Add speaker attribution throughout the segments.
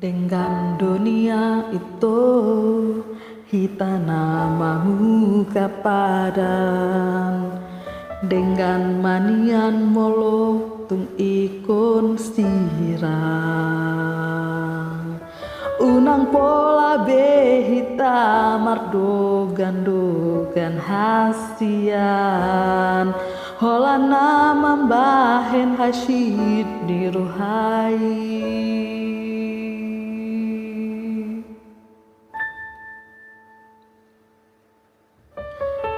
Speaker 1: Dengan dunia itu kita namamu kapadan, dengan manian molo tung ikon sirang unang pola behita mardogan hasian hola nama bahen hasyid diruhai.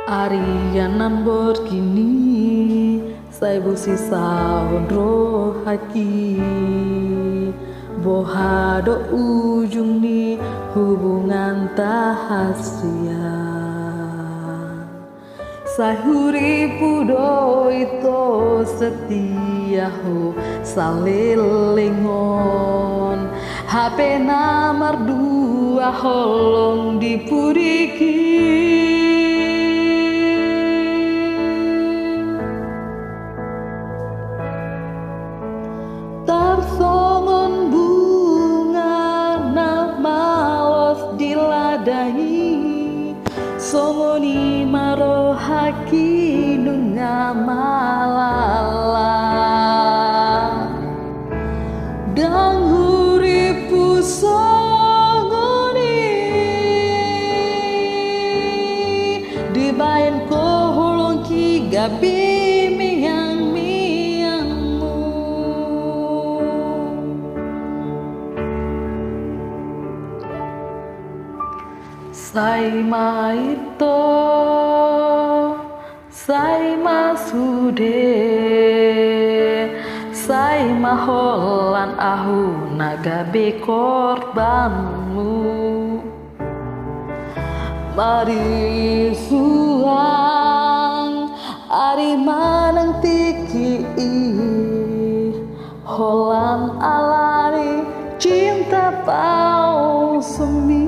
Speaker 1: Arianan borkini saya busi sahun rohaki bohado ujung ni hubungan tahasia saya huripu do itu setia ho salilingon HP nomor 2 holong dipuriki. Tarsongon bunga na malos diladahi songoni marohaki nunga malala dang huripu songoni dibayan ko holong ki gabi Sai maito, sai masude, sai maholan ahu nagabe korbanmu. Mari suang, ari manang tiki holan alari cinta pau semi.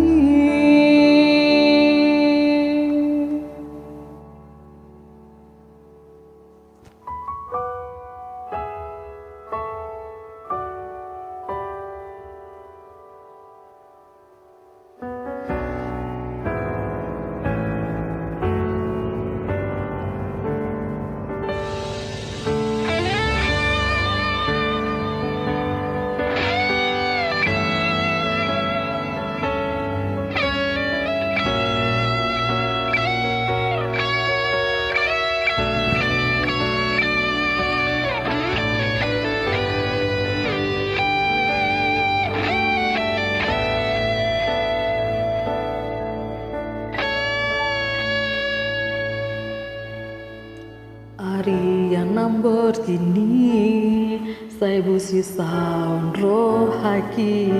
Speaker 1: Arianan borkini saya busi sahun rohaki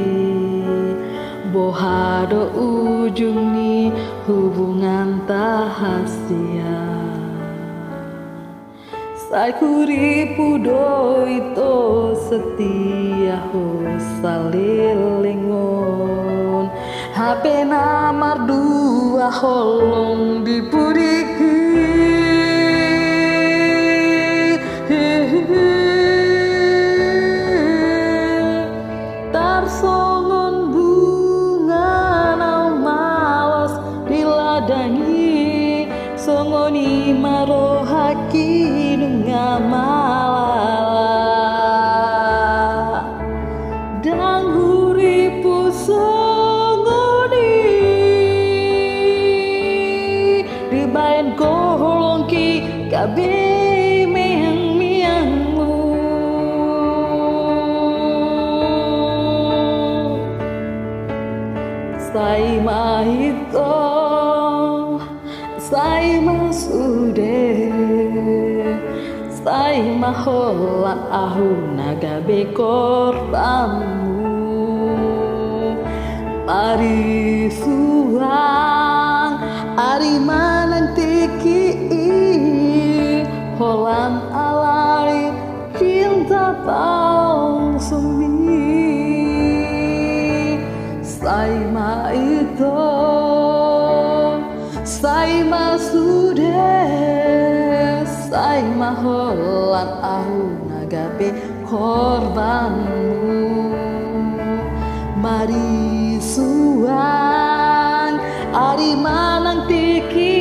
Speaker 1: bohado ujung ni hubungan tahasia saya kuripu do itu setia ho salilingon HP nomor 2 holong dipuriki. Tarsongon bunga nau malos diladani songoni marohaki nunga malala dang huripu songoni dibayan ko holongki kabe Sai mahito, sai masude, sai mahola ahu nagabe korbanmu. Mari suang, ari manang tiki holan alari cinta pau sumi. Sai maito, sai masude, sai maholan ahu nagabe korbanmu. marisuan ari manang tiki